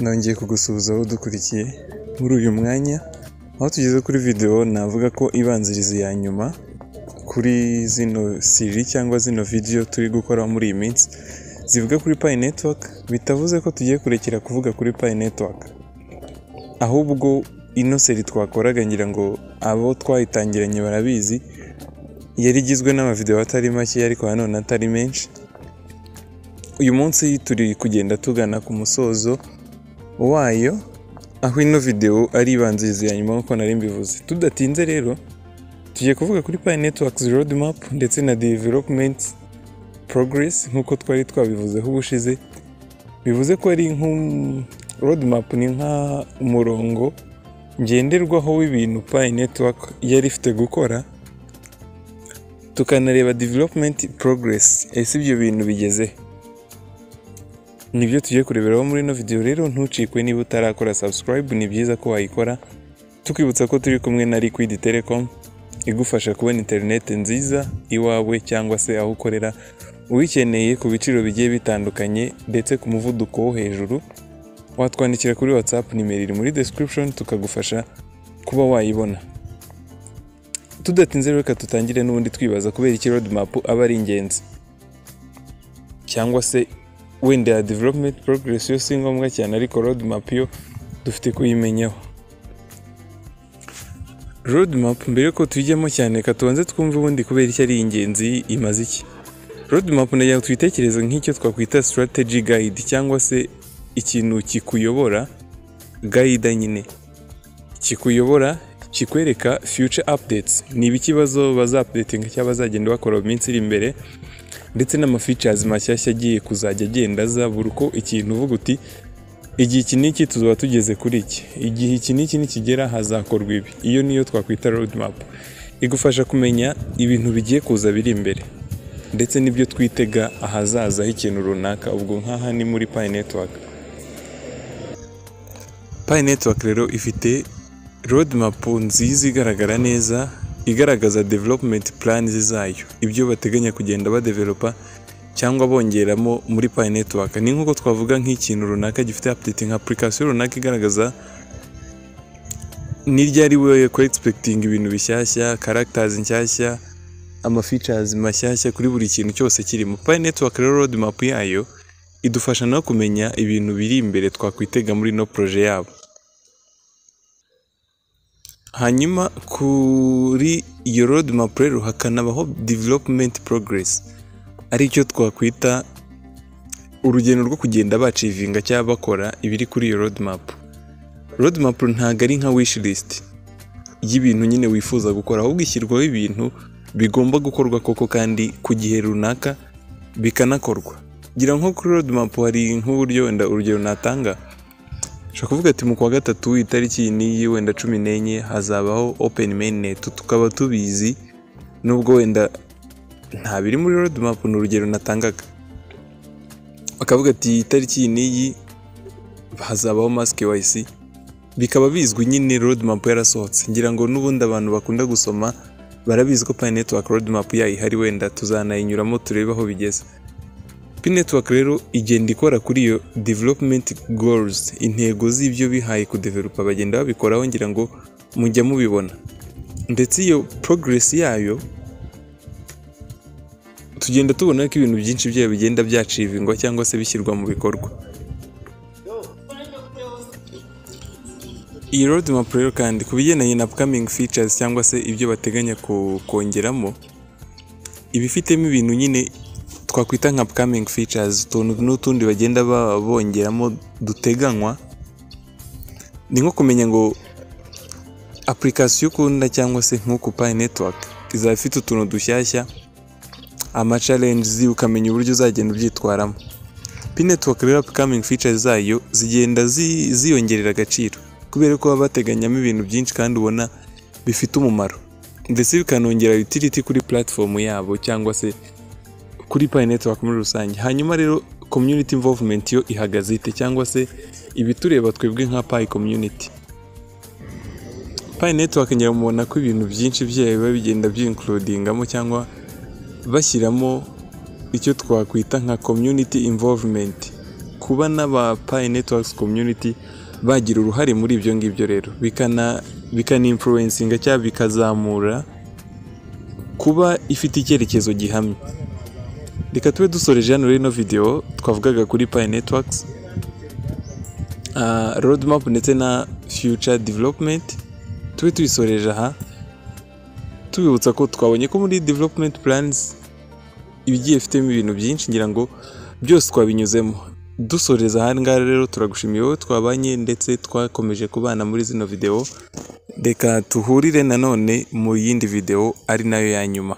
Nongeye kugusuhuza aho dukurikiye muri uyu mwanya aho tugeze kuri video navuga ko ibanziriza ya nyuma kuri zino series cyangwa zino video turi gukora muri iyi minsi zivuga kuri Pi Network. Bitavuze ko tugiye kurekera kuvuga kuri Pi Network, ahubwo ino serie twakoraga ngira ngo abo twayitangiranye barabizi, yari igizwe n'amavideo atari make ariko nanone atari menshi. Uyu munsi turi kugenda tugana ku musozo wayo, aho ino video ari ibanziriza ya nyuma nk'uko nari mbivuze. Tudatinze rero tugiye kuvuga kuri Pi Networks roadmap ndetse na development progress nk'uko twari twabivuzeho ubushize. Bivuze ko ari roadmap ni nka umurongo ngenderwaho w'ibintu Pi Network yari ifite gukora, tukanareba development progress, ese ibyo bintu bigeze. Nibyo tugiye kureberaho muri ino video rero. Ntucikwe niba utarakora subscribe, ni byiza ko wayikora. Tukibutsa ko turi kumwe na Liquid Telecom igufasha kubona internet nziza iwawe cyangwa se aho ukorera, uyikeneye ku biciro bigiye bitandukanye ndetse ku muvuduko wo hejuru. Watwandikira kuri WhatsApp, nimero iri muri description, tukagufasha kuba wayibona. Tudatinze reka tutangire n'ubundi twibaza kubera iki roadmap aba ari ingenzi, cyangwa se wenda development progress yo si ngombwa cyane ariko roadmap yo dufite kuyimenyaho. Roadmap mbere ko tujyamo cyane katubanze twumve ubundi kubera iki ari ingenzi, imaze iki. Roadmap nayo twitekereza nk'icyo twakwita strategy guide cyangwa se ikintu kikuyobora, guide nyine kikuyobora, kikwereka future updates, ni ibikibazo baza-updating cyangwa bazagenda bakora mu minsi iri imbere, ndetse n'ama features mashyashya agiye kuzajya agenda aza buri uko ikintu uvuga uti igihe iki n'iki tuzaba tugeze kuri iki, igihe iki n'iki nikigera hazakorwa ibi. Iyo niyo twakwita roadmap, igufasha kumenya ibintu bigiye kuza biri imbere ndetse n'ibyo twitega ahazaza h'ikintu runaka. Ubwo nk'aha ni muri Pi Network. Pi Network rero ifite roadmap nziza igaragara neza, igaragaza development plans zayo, ibyo bateganya kugenda badevelopa cyangwa bongeramo muri Pi Network. Ni nk'uko twavuga nk'ikintu runaka gifite updating application runaka igaragaza n'iryari we ko expecting ibintu bishyashya, characters nshyashya, ama features mashyashya kuri buri kintu cyose kirimo. Pi Network rero roadmap yayo idufasha no kumenya ibintu biri imbere twakwitega muri no projet yabo. Hanyuma kuri iyo roadmap rero hakanabaho development progress, ari cyo twakwita urugendo rwo kugenda bacivinga cyangwa bakora ibiri kuri iyo roadmap. Roadmap ntago ari nka wish list y'ibintu nyine wifuza gukora, ahubwo ishyirwaho ibintu bigomba gukorwa koko kandi ku gihe runaka bikanakorwa. Gira nko kuri roadmap hari nk'uburyo wenda urugero natanga, ushobora kuvuga ati mu kwa gatatu itariki n'iyi wenda 14 hazabaho open mainnet, tukaba tubizi nubwo wenda nta biri muri roadmap. N'urugero natangaga, bakavuga ati itariki n'iyi hazabaho mass KYC, bikaba bizwi nyine roadmap yarasohotse. Ngira ngo n'ubundi abantu bakunda gusoma barabizi ko Pi Network roadmap yayo hari, wenda tuzanayinyuramo turebe aho bigeze. Pi Network rero igenda ikora kuri iyo development goals, intego z'ibyo bihaye kudevelopa bagenda babikoraho, ngira ngo mujya mubibona. Ndetse iyo progress yayo tugenda tubona ko ibintu byinshi byayo bigenda byacivingwa cyangwa se bishyirwa mu bikorwa. Iyi roadmap rero kandi kubigendanye na upcoming features cyangwa se ibyo bateganya kongeramo, ibifitemo ibintu nyine twakwita nka upcoming features, n'utundi bagenda bongeramo duteganywa. Ni nko kumenya ngo application ukunda cyangwa se nk'uko Pi Network izaba ifite utuntu dushyashya, ama challenges, ukamenya uburyo uzagenda ubyitwaramo. Pi Network rero upcoming features zayo zigenda ziyongerera agaciro kubera ko baba bateganyamo ibintu byinshi kandi ubona bifite umumaro, ndetse bikanongera utility kuri platform yabo cyangwa se kuri Pi Network muri rusange. Hanyuma rero community involvement yo ihagaze ite, cyangwa se ibitureba twebwe nka Pi community. Pi Network ngira mubona ko ibintu byinshi byayo biba bigenda byincludingamo cyangwa bashyiramo icyo twakwita nka community involvement kuba n'aba Pi Networks community bagira uruhare muri ibyo ngibyo rero bikana influencinga cyangwa bikazamura kuba ifite icyerekezo gihamye. Reka tube dusoreje hano rero video twavugaga kuri Pi Networks, roadmap ndetse na future development, tube tubisoreje aha tubibutsa ko twabonye ko muri development plans ibigiye ifitemo ibintu byinshi, ngira ngo byose twabinyuzemo. Dusoreza aha ngaha rero turagushimiye wowe twabanye ndetse twakomeje kubana muri zino video. Reka tuhurire nanone mu yindi video ari nayo ya nyuma.